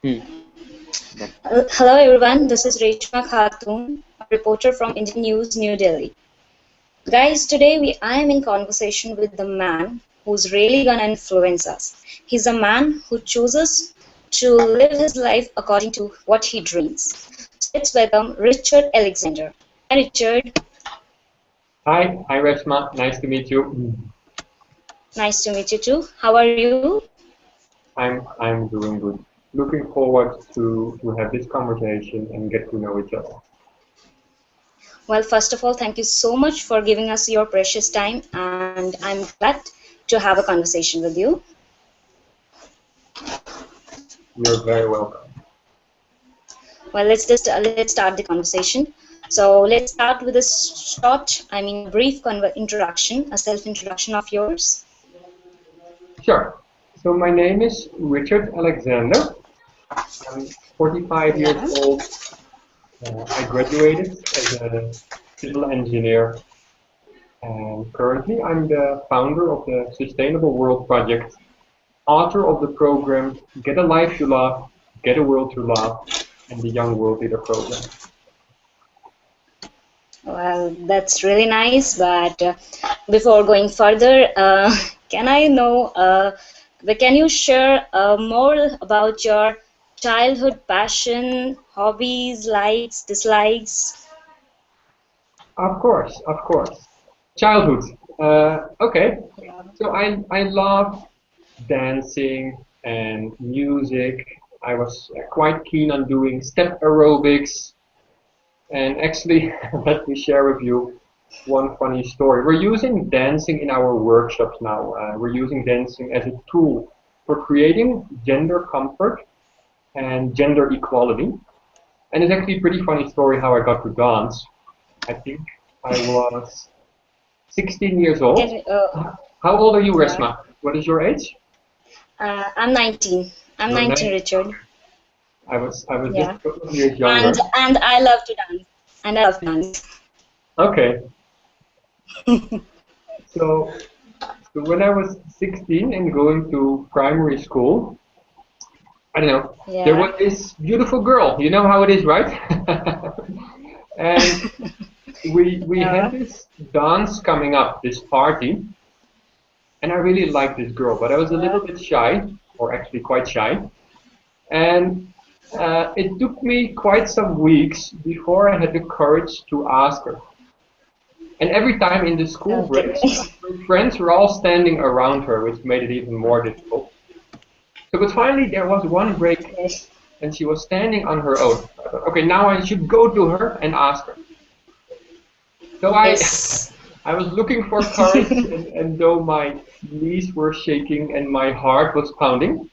Hmm. Hello everyone, this is Reshma Khatun, a reporter from Indian News, New Delhi. Guys, today I am in conversation with the man who's really gonna influence us. He's a man who chooses to live his life according to what he dreams. So let's welcome Richard Alexander. Hi Richard, Hi, Reshma. Nice to meet you. nice to meet you too. How are you? I'm doing good. Looking forward to have this conversation and get to know each other. Well, first of all, thank you so much for giving us your precious time, and I'm glad to have a conversation with you. You're very welcome. Well, let's start the conversation. So let's start with a short, a brief introduction, a self-introduction of yours. Sure. So my name is Richard Alexander. I'm 45 years Yeah. old. I graduated as a civil engineer, and currently I'm the founder of the Sustainable World Project, author of the program Get a Life You Love, Get a World to Love, and the Young World Leader program. Well, that's really nice. But before going further, can I know, can you share more about your childhood passion, hobbies, likes, dislikes? Of course, of course. Childhood. Okay. So I love dancing and music. I was quite keen on doing step aerobics. And actually, let me share with you one funny story. We're using dancing in our workshops now. We're using dancing as a tool for creating gender comfort and gender equality. And it's actually a pretty funny story how I got to dance. I think I was 16 years old. Can, How old are you, yeah. Resma? What is your age? I'm 19. I'm You're 19, 9. Richard. I was just Yeah. a couple of years And younger. and I love to dance. And I love to dance. Okay. So, so when I was 16 and going to primary school, I don't know, there Yeah. was this beautiful girl. You know how it is, right? And we had Yeah. this dance coming up, this party, and I really liked this girl, but I was a Yeah. little bit shy, or actually quite shy. And it took me quite some weeks before I had the courage to ask her. And every time in the school Okay. breaks, her friends were all standing around her, which made it even more difficult. So, but finally, there was one break, Yes. and she was standing on her own. I thought, okay, now I should go to her and ask her. So Yes. I was looking for courage, and though my knees were shaking and my heart was pounding,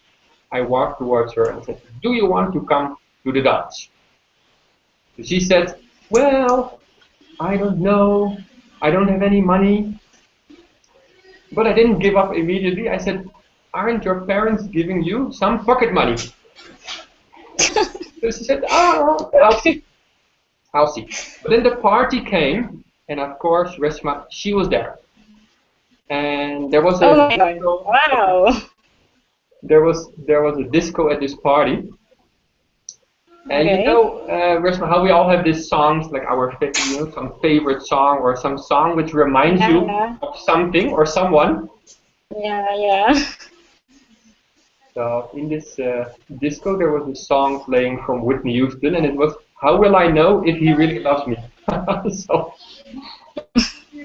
I walked towards her and said, "Do you want to come to the dance?" So she said, "Well, I don't know. I don't have any money." But I didn't give up immediately. I said, "Aren't your parents giving you some pocket money?" So she said, "Oh, I'll see. I'll see." But then the party came, and of course, Resma, she was there. And there was Oh a my God. disco. Wow. There was a disco at this party. And you Okay. know, Resma, how we all have these songs, like some favorite song or some song which reminds Yeah, you yeah. of something or someone. Yeah, yeah. So in this disco, there was a song playing from Whitney Houston, and it was "How Will I Know If He Really Loves Me?" So,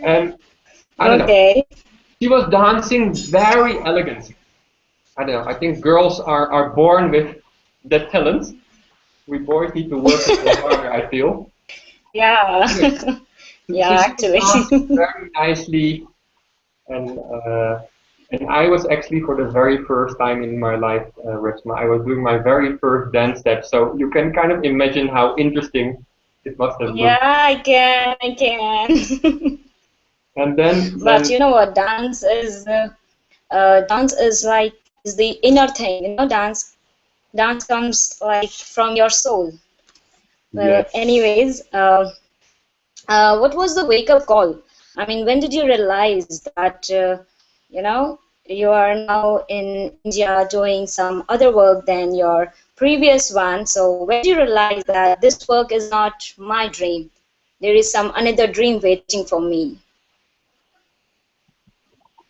and I don't know, Okay. she was dancing very elegantly. I don't know. I think girls are born with that talent. We boys need to work a little harder, I feel. Yeah. Anyway, so Yeah, she was actually. dancing very nicely, and I was actually for the very first time in my life, Reshma, I was doing my very first dance step. So you can kind of imagine how interesting it must have Yeah, looked. I can. And then But you then know what? Dance is like is the inner thing. Dance comes like from your soul. Well, yes. anyways, what was the wake up call? I mean, when did you realize that you know you are now in India doing some other work than your previous one. So when did you realize that this work is not my dream? There is some another dream waiting for me.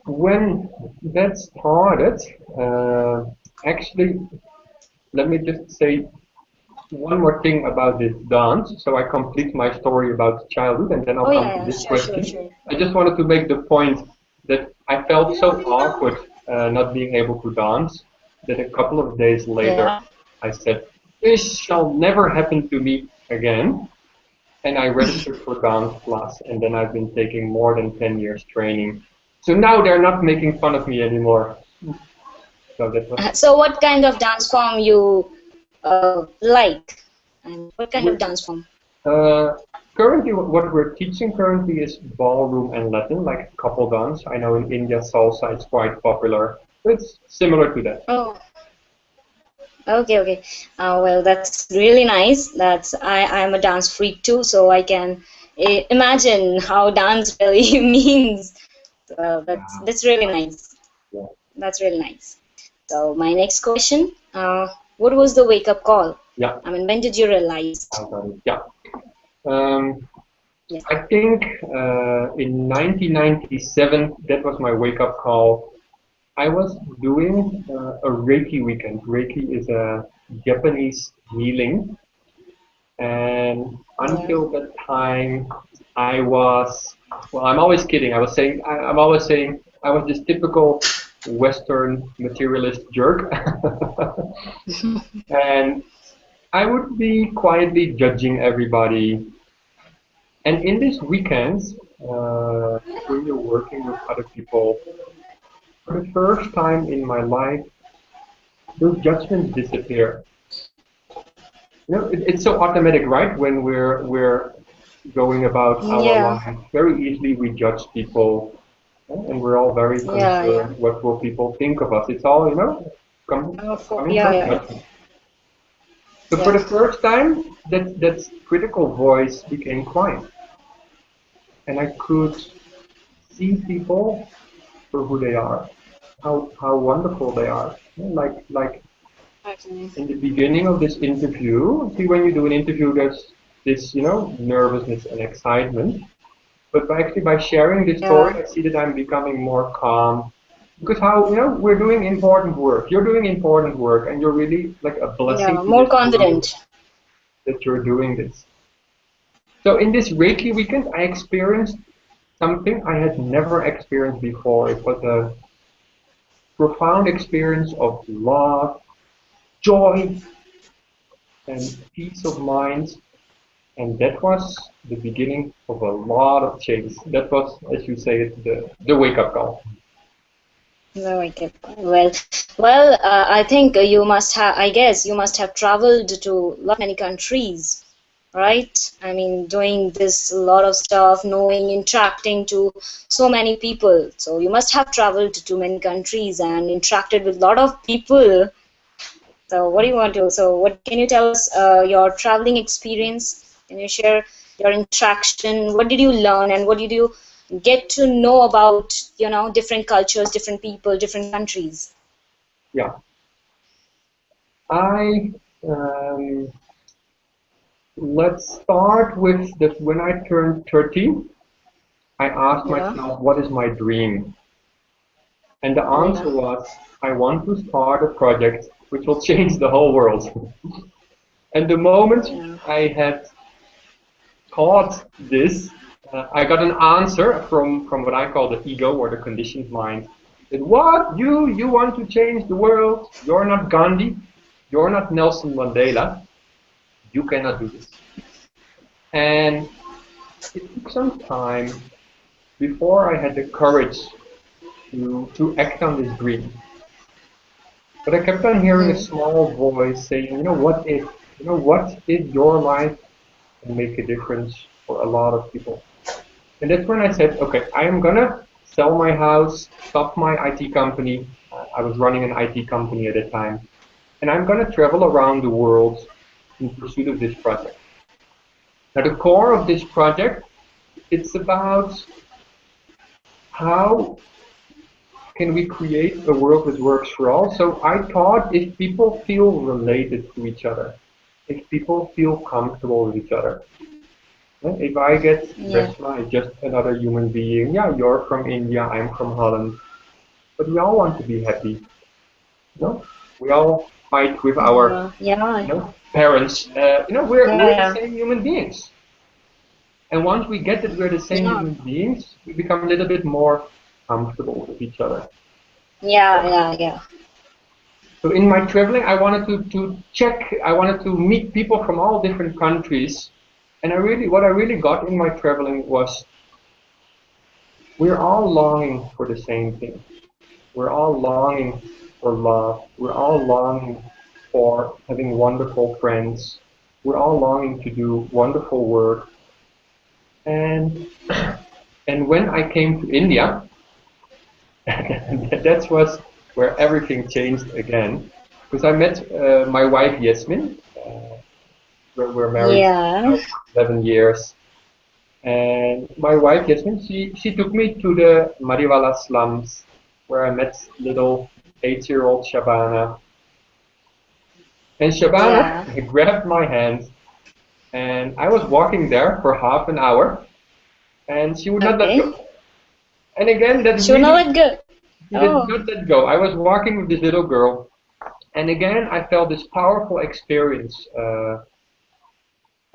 When that started, actually, let me just say one more thing about this dance. So I complete my story about childhood and then I'll Oh come yeah, to yeah, this sure, sure, question. sure. I just wanted to make the point that I felt so awkward not being able to dance that a couple of days later Yeah. I said, this shall never happen to me again. And I registered for dance class and then I've been taking more than 10 years training. So now they're not making fun of me anymore. So that was. So what kind of dance form you like? And what kind of dance form? Uh, Currently, what we're teaching currently is ballroom and Latin, like couple dance. I know in India salsa is quite popular. It's similar to that. Oh, okay, okay. Well, that's really nice. I'm a dance freak too, so I can imagine how dance really means. That's really nice. Yeah. That's really nice. So my next question, what was the wake up call? Yeah. I mean, when did you realize? I got it. Yeah. Um, Yeah. I think in 1997, that was my wake up call. I was doing a Reiki weekend. Reiki is a Japanese healing. And Yeah. until that time, I was, well, I'm always kidding. I'm always saying I was this typical Western materialist jerk. And I would be quietly judging everybody. And in these weekends, when you're working with other people, for the first time in my life, those judgments disappear. You know, it's so automatic, right? When we're going about our Yeah. lives, very easily we judge people, and we're all very Yeah. Yeah. concerned. What will people think of us? It's all, coming Yeah. from Yeah. judgment. So for Yeah. the first time, that critical voice became quiet, and I could see people for who they are, how wonderful they are. Like Okay. in the beginning of this interview, see when you do an interview, there's this, nervousness and excitement. But by sharing this story, Yeah. I see that I'm becoming more calm. Because we're doing important work. You're doing important work, and you're really like a blessing Yeah. to More this world confident. that you're doing this. So in this Reiki weekend, I experienced something I had never experienced before. It was a profound experience of love, joy, and peace of mind. And that was the beginning of a lot of change. That was, as you say, the wake up call. No, okay. Well, I think you must have. I guess you must have traveled to lot many countries, right? I mean, doing this lot of stuff, knowing, interacting to so many people. So you must have traveled to many countries and interacted with a lot of people. So what do you want to? So what can you tell us? Your traveling experience? Can you share your interaction? What did you learn, and what did you get to know about, different cultures, different people, different countries? Yeah, I um, let's start with that. When I turned 30, I asked Yeah, myself, what is my dream? And the yeah, answer was, I want to start a project which will change the whole world. And the moment yeah. I had thought this, I got an answer from what I call the ego or the conditioned mind. That what you want to change the world? You're not Gandhi, you're not Nelson Mandela. You cannot do this. And it took some time before I had the courage to act on this dream. But I kept on hearing a Hmm. small voice saying, what if your life can make a difference for a lot of people? And that's when I said, okay, I am gonna sell my house, stop my IT company. I was running an IT company at the time, and I'm gonna travel around the world in pursuit of this project. Now, the core of this project, it's about how can we create a world that works for all? So I thought if people feel related to each other, if people feel comfortable with each other, if I get Yeah. Resma is just another human being, yeah, you're from India, I'm from Holland, but we all want to be happy, you know? We all fight with our, Yeah. Yeah. parents. We're the Yeah. same human beings. And once we get that we're the same Yeah. human beings, we become a little bit more comfortable with each other. Yeah. Yeah. Yeah. So in my traveling, I wanted to check, I wanted to meet people from all different countries. And what I really got in my traveling was we're all longing for the same thing. We're all longing for love. We're all longing for having wonderful friends. We're all longing to do wonderful work. And and when I came to India, that was where everything changed again. Because I met my wife Yasmin. We're married Yeah. now for 11 years. And my wife Yasmin, she took me to the Mariwala slums where I met little 8-year-old Shabana. And Yeah. Shabana grabbed my hand, and I was walking there for half an hour, and she would not let Okay. go. And again, that Should know really, it good. she did Oh. not let go. I was walking with this little girl, and again, I felt this powerful experience.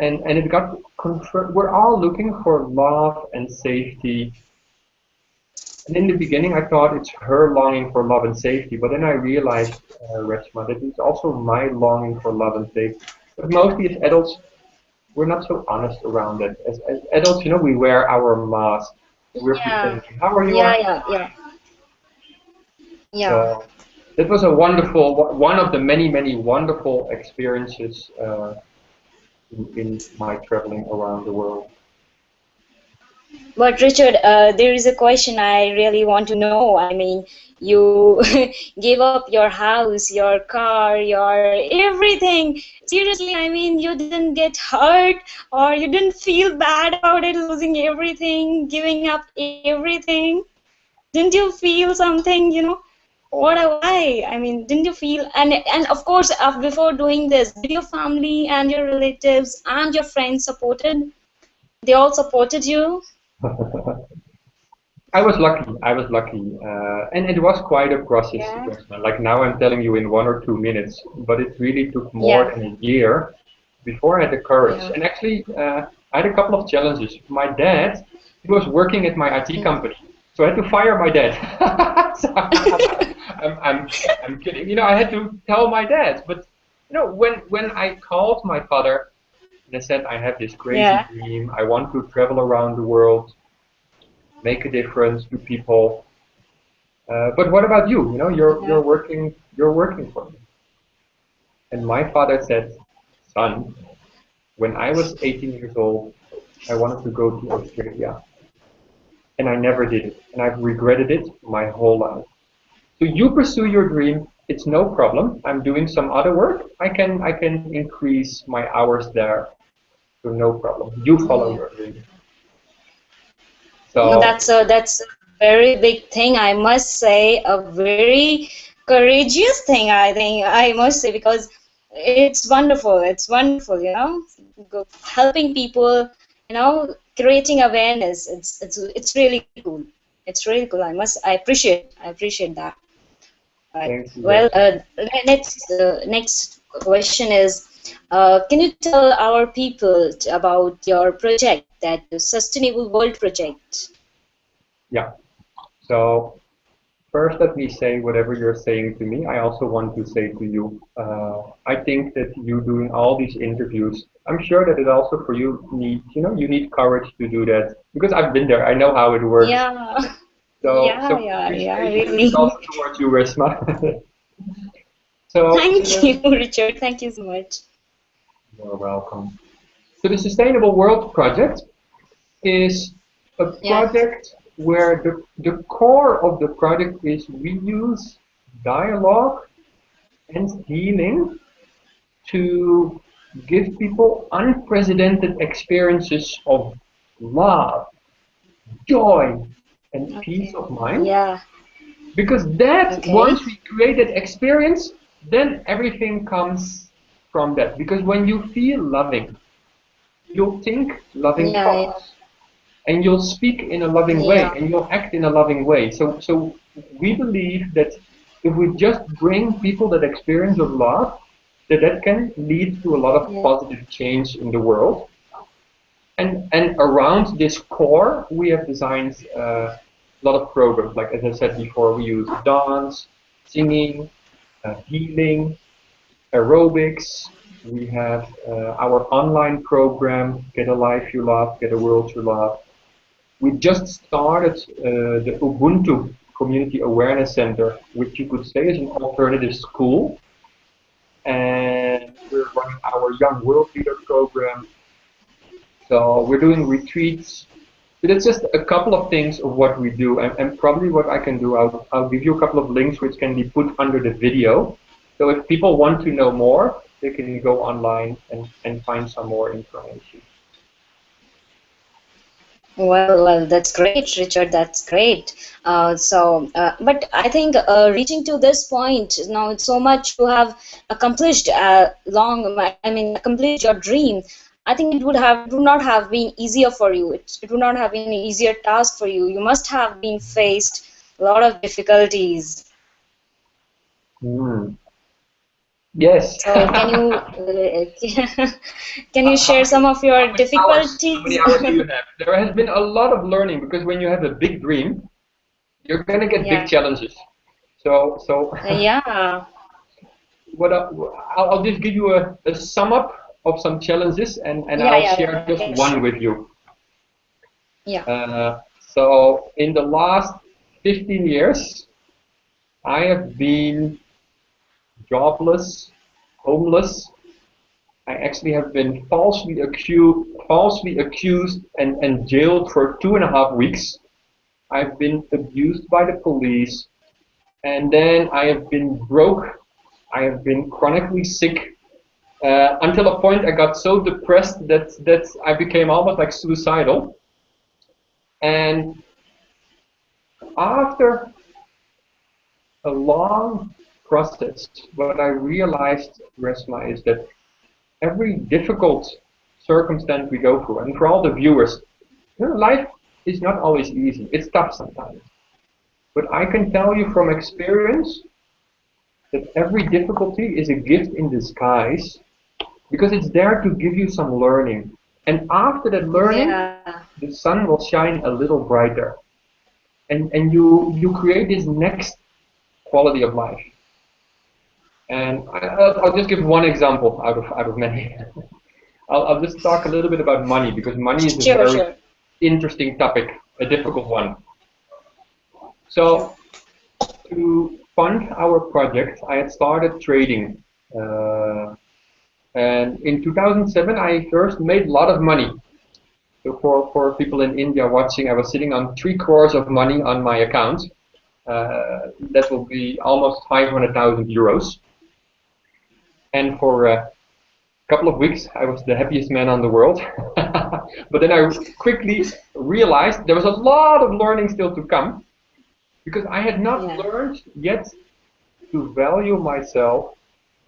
And it got confirmed. We're all looking for love and safety. And in the beginning, I thought it's her longing for love and safety, but then I realized, Reshma, that it's also my longing for love and safety. But mostly as adults, we're not so honest around it. As adults, we wear our mask. We're Yeah. pretending. How are you? Yeah. I'm Yeah. Yeah. fine. Yeah. So it was a wonderful, one of the many, many wonderful experiences in my traveling around the world. But Richard, there is a question I really want to know. I mean, you gave up your house, your car, your everything. Seriously, I mean, you didn't get hurt or you didn't feel bad about it, losing everything, giving up everything. Didn't you feel something, why? I mean, didn't you feel, and of course, before doing this, did your family and your relatives and your friends supported? They all supported you? I was lucky. I was lucky, and it was quite a process. Yeah. Like now, I'm telling you in 1 or 2 minutes, but it really took more Yeah. than a year before I had the courage. Yeah. And actually, I had a couple of challenges. My dad, he was working at my IT company, so I had to fire my dad. So I'm kidding. I had to tell my dad. But when I called my father and I said I have this crazy Yeah. dream, I want to travel around the world, make a difference to people. But what about you? You're Yeah. working for me. And my father said, son, when I was 18 years old, I wanted to go to Australia, and I never did it, and I've regretted it my whole life. So you pursue your dream. It's no problem. I'm doing some other work. I can increase my hours there. So no problem. You follow Yeah. your dream. No, So that's a very big thing. I must say, a very courageous thing. I think I must say because it's wonderful. It's wonderful. Helping people. Creating awareness. It's really cool. It's really cool. I appreciate that. Right. thank you, Well, Rachel. next question is, can you tell our people about your project, that Sustainable World project? Yeah. So first, let me say whatever you're saying to me. I also want to say to you, I think that you doing all these interviews, I'm sure that it also for you need courage to do that because I've been there. I know how it works. Yeah, So yeah, yeah, yeah, appreciation is really. also towards you, Resma. So Thank you, Richard. Thank you so much. you're welcome. So the Sustainable World Project is a Yeah. project where the core of the project is we use dialogue and healing to give people unprecedented experiences of love, joy, and peace Okay. of mind Yeah. Because that, Okay. once we create that experience, then everything comes from that. Because when you feel loving, you'll think loving Yeah, yeah, thoughts, and you'll speak in a loving way, yeah. and you'll act in a loving way. So we believe that if we just bring people that experience of love, that can lead to a lot of Yeah. positive change in the world. And around this core, we have designed a lot of programs. Like as I said before, we use dance, singing, healing, aerobics. We have our online program, Get a Life You Love, Get a World You Love. We just started the Ubuntu Community Awareness Center, which you could say is an alternative school. And we're running our Young World Leader program. So we're doing retreats. But it's just a couple of things of what we do. And probably what I can do, I'll give you a couple of links which can be put under the video. So if people want to know more, they can go online and find some more information. Well, that's great, Richard. That's great. But I think reaching to this point now, it's so much you have accomplished accomplished your dream. I think it would not have been easier for you. It would not have been an easier task for you. You must have been faced a lot of difficulties. Hmm. Yes. So can you How share many some of your how many difficulties? hours do you have? There has been a lot of learning because when you have a big dream, you're gonna get big Yeah. challenges. So Yeah. what I'll just give you a sum up of some challenges, and Yeah. I'll Yeah. share just Yeah. one Sure. with you. Yeah. So in the last 15 years, I have been jobless, homeless. I actually have been falsely accused and jailed for 2.5 weeks. I've been abused by the police, and then I have been broke. I have been chronically sick until a point I got so depressed that I became almost like suicidal. And after a long process, what I realized, Resma, is that every difficult circumstance we go through, and for all the viewers, life is not always easy. It's tough sometimes. But I can tell you from experience that every difficulty is a gift in disguise because it's there to give you some learning. And after that learning, Yeah. the sun will shine a little brighter. And you create this next quality of life. And I'll just give one example out of many. I'll just talk a little bit about money because money is a Sure. very Sure. interesting topic, a difficult one. Sure. So to fund our project, I had started trading. And in 2007, I first made a lot of money. So for people in India watching, I was sitting on 3 crores of money on my account. That will be almost 500,000 euros. And for a couple of weeks, I was the happiest man on the world. But then I quickly realized there was a lot of learning still to come because I had not Yeah. learned yet to value myself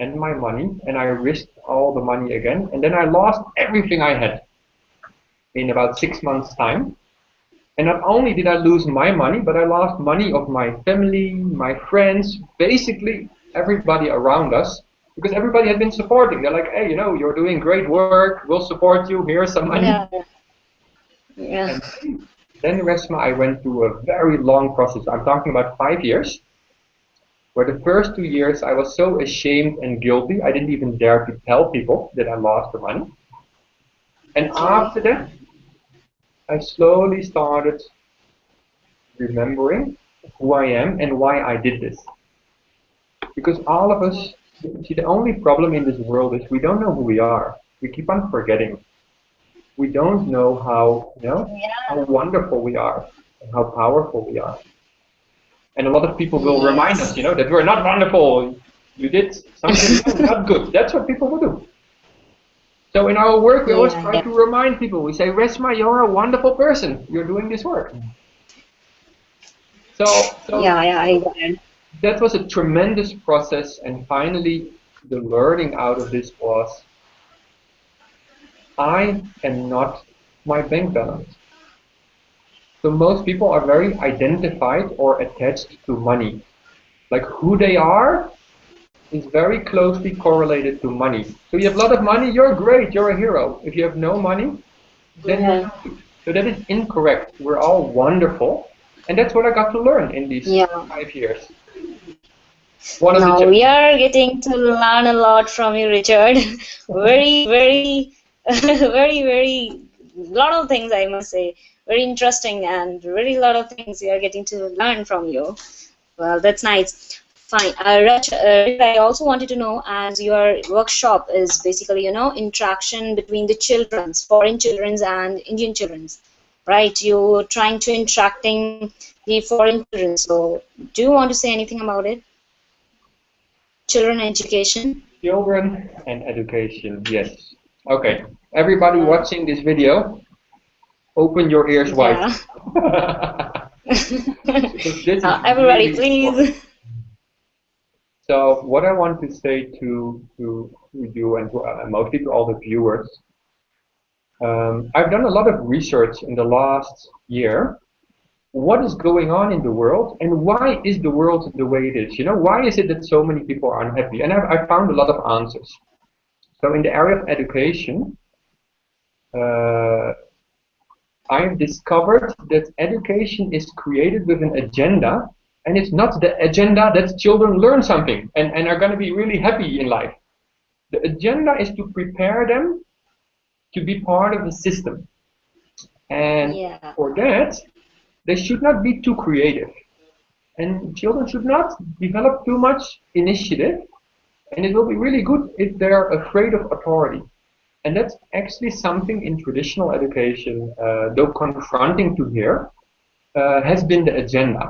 and my money, and I risked all the money again, and then I lost everything I had in about 6 months' time. And not only did I lose my money, but I lost money of my family, my friends, basically everybody around us, because everybody had been supporting. They're like, hey, you're doing great work, we'll support you, here's some money. Yeah. Yeah. And then Resma, I went through a very long process. I'm talking about 5 years, where the first 2 years I was so ashamed and guilty, I didn't even dare to tell people that I lost the money. And Okay. after that, I slowly started remembering who I am and why I did this. Because all of us, see, the only problem in this world is we don't know who we are. We keep on forgetting. We don't know how Yeah. wonderful we are and how powerful we are. And a lot of people will remind us, Yes. that we're not wonderful. You did something not good. That's what people will do. So in our work, we always Yeah. try Yeah. to remind people. We say, Resma, you're a wonderful person. You're doing this work. So Yeah, I got it. that was a tremendous process, and finally, the learning out of this was I am not my bank balance. So most people are very identified or attached to money. Like who they are is very closely correlated to money. So you have a lot of money, you're great, you're a hero. If you have no money, then you're Yeah, not good. So that is incorrect. We're all wonderful. And that's what I got to learn in these yeah. 5 years. One of the Now we challenges. are getting to learn a lot from you, Richard. Very, very, very, lot of things I must say. Very interesting and very lot of things we are getting to learn from you. Well, that's nice. Fine. Richard, I also wanted to know, as your workshop is basically, interaction between the children's, foreign children's and Indian children's, right? You're trying to interacting the foreign children. So, do you want to say anything about it? Children education. Children and education, yes. Okay, everybody Yeah. watching this video, open your ears wide. Yeah. Because this is Everybody, really important. please. So what I want to say to you and to, mostly to all the viewers, I've done a lot of research in the last year. What is going on in the world and why is the world the way it is? You know, why is it that so many people are unhappy? And I found a lot of answers. So in the area of education, uh, I've discovered that education is created with an agenda, and it's not the agenda that children learn something and are going to be really happy in life. The agenda is to prepare them to be part of the system. And Yeah. for that, they should not be too creative. And children should not develop too much initiative. And it will be really good if they're afraid of authority. And that's actually something in traditional education, though confronting to hear, has been the agenda.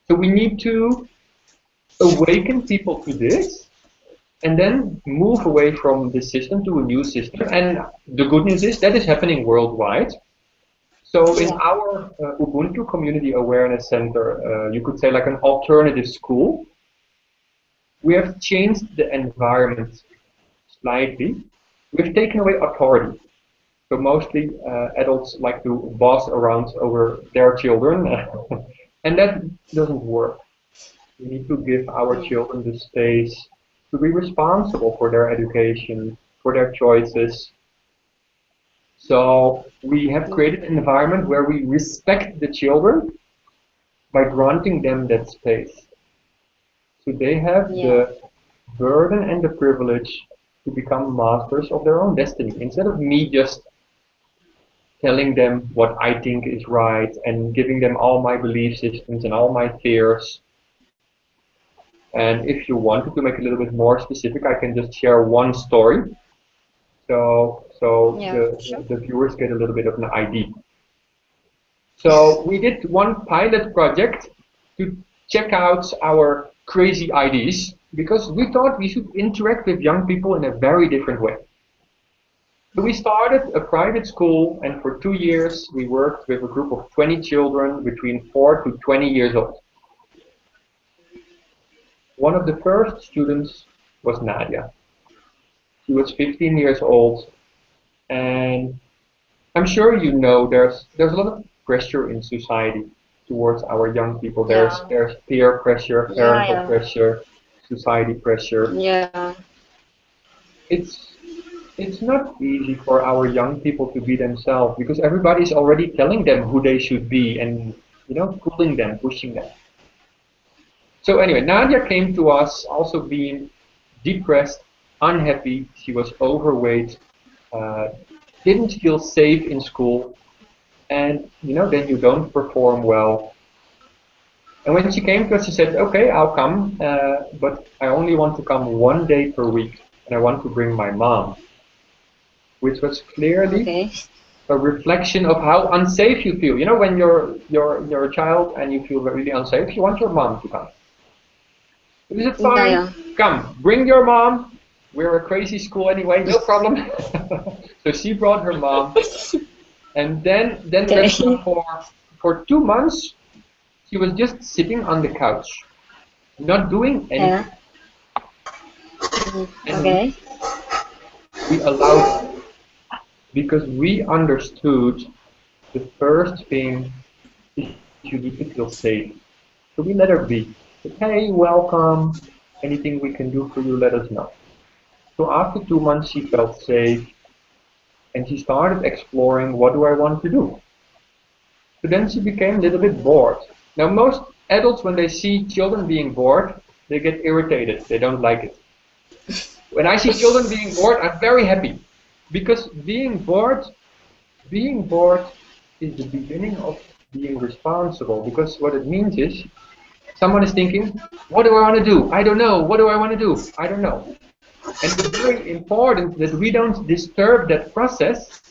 So we need to awaken people to this and then move away from this system to a new system. And the good news is that is happening worldwide. So in Yeah. our Ubuntu Community Awareness Center, you could say like an alternative school, we have changed the environment slightly. We've taken away authority. So mostly adults like to boss around over their children, and that doesn't work. We need to give our Yeah. children the space to be responsible for their education, for their choices. So we have created an environment where we respect the children by granting them that space. So they have Yeah. the burden and the privilege to become masters of their own destiny. Instead of me just telling them what I think is right and giving them all my belief systems and all my fears. And if you wanted to make it a little bit more specific, I can just share one story. So Yeah. Sure. the viewers get a little bit of an idea. So we did one pilot project to check out our crazy ideas because we thought we should interact with young people in a very different way. So we started a private school, and for 2 years we worked with a group of 20 children between 4 to 20 years old. One of the first students was Nadia. She was 15 years old, and I'm sure you know there's a lot of pressure in society towards our young people. Yeah. There's peer pressure, Yeah. parental Yeah. pressure, society pressure. Yeah. It's it's not easy for our young people to be themselves because everybody's already telling them who they should be and pulling them, pushing them. So anyway, Nadia came to us also being depressed, unhappy. She was overweight, uh, didn't feel safe in school, and then you don't perform well. And when she came to us, she said, "Okay, I'll come, but I only want to come 1 day per week, and I want to bring my mom," which was clearly Okay. a reflection of how unsafe you feel. You know, when you're a child and you feel really unsafe, you want your mom to come. Is it Yeah. fine? Yeah. Come, bring your mom. We're a crazy school anyway, no problem. So she brought her mom, and then Okay. for 2 months She was just sitting on the couch, not doing Yeah. anything. And Okay. we allowed her because we understood the first thing is you need to feel safe. So we let her be. Said, hey, welcome. Anything we can do for you, let us know. So after 2 months, she felt safe and she started exploring what do I want to do. So then she became a little bit bored. Now, most adults, when they see children being bored, they get irritated. They don't like it. When I see children being bored, I'm very happy because being bored is the beginning of being responsible. Because what it means is someone is thinking, what do I want to do? I don't know. What do I want to do? I don't know. And it's very important that we don't disturb that process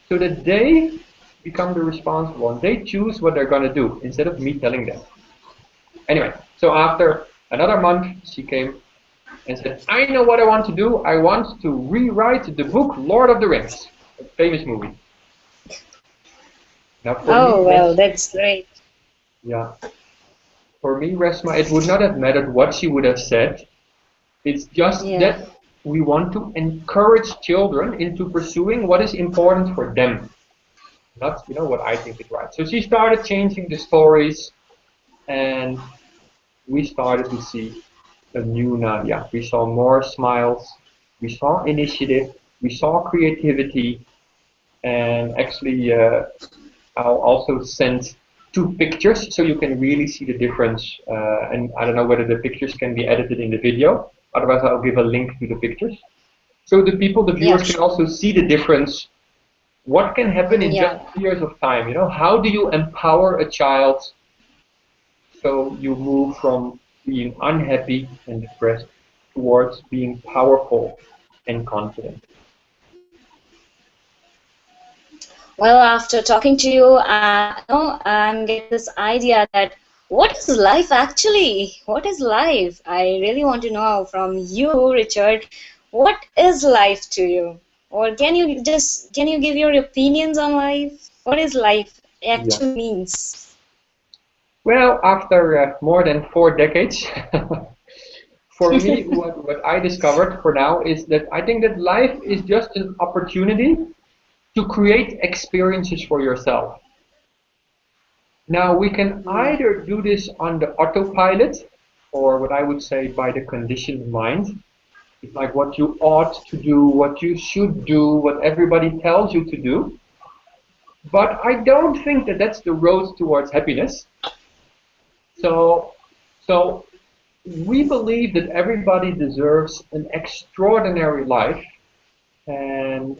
so that they become the responsible and they choose what they're going to do instead of me telling them. Anyway, so after another month, she came and said, I know what I want to do. I want to rewrite the book Lord of the Rings, a famous movie. Now, for me, Oh, well, that's great. yeah, for me, Resma, it would not have mattered what she would have said. It's just Yeah. that we want to encourage children into pursuing what is important for them, not what I think is right. So she started changing the stories, and we started to see a new Nadia. We saw more smiles, we saw initiative, we saw creativity, and actually I'll also send 2 pictures so you can really see the difference. And I don't know whether the pictures can be edited in the video. Otherwise, I'll give a link to the pictures. So the Yeah, viewers can sure. also see the difference. What can happen in just Yeah. years of time? How do you empower a child so you move from being unhappy and depressed towards being powerful and confident? Well, after talking to you, I'm getting this idea that what is life actually? What is life? I really want to know from you, Richard, what is life to you? Or can you give your opinions on life? What is life Yeah. actually means? Well, after more than 4 decades, for me, what I discovered for now is that I think that life is just an opportunity to create experiences for yourself. Now, we can Yeah. either do this on the autopilot, or what I would say by the conditioned mind. It's like what you ought to do, what you should do, what everybody tells you to do. But I don't think that that's the road towards happiness. So, so we believe that everybody deserves an extraordinary life, and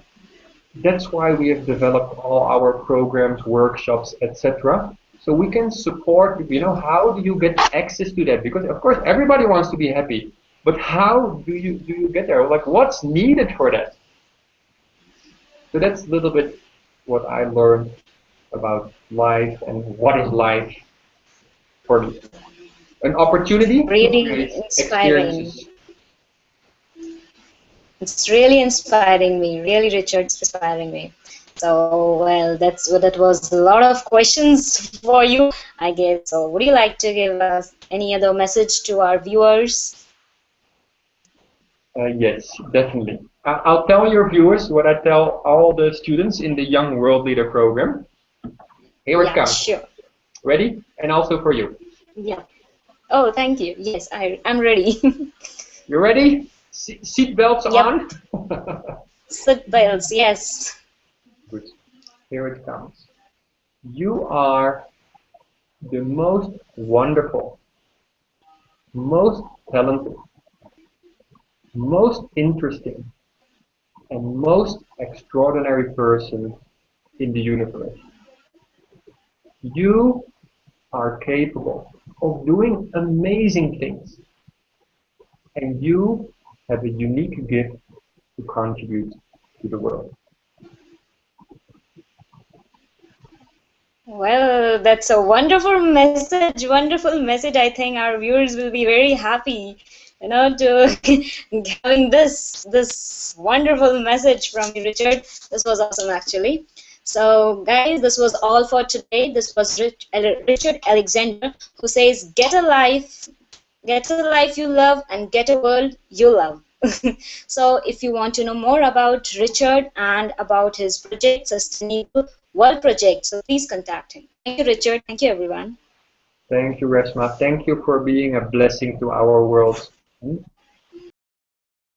that's why we have developed all our programs, workshops, etc. So we can support, how do you get access to that? Because of course everybody wants to be happy, but how do you get there? Like what's needed for that? So that's a little bit what I learned about life and what is life for me. An opportunity to Really create inspiring. experiences. It's really inspiring me. Really, Richard, it's inspiring me. So, well, that was a lot of questions for you, I guess. So, would you like to give us any other message to our viewers? Yes, definitely. I'll tell your viewers what I tell all the students in the Young World Leader program. Here it Yeah, comes. sure. Ready? And also for you. Yeah. Oh, thank you. Yes, I'm ready. You ready? Seat belts Yep. on? Seat belts. Yes. Good. Here it comes. You are the most wonderful, most talented, most interesting, and most extraordinary person in the universe. You are capable of doing amazing things, and you have a unique gift to contribute to the world. Well, that's a wonderful message. Wonderful message. I think our viewers will be very happy, to having this wonderful message from you, Richard. This was awesome, actually. So, guys, this was all for today. This was Richard Alexander, who says, get a life you love, and get a world you love. So, if you want to know more about Richard and about his project, Sustainable World Project, so please contact him. Thank you, Richard. Thank you, everyone. Thank you, Reshma. Thank you for being a blessing to our world.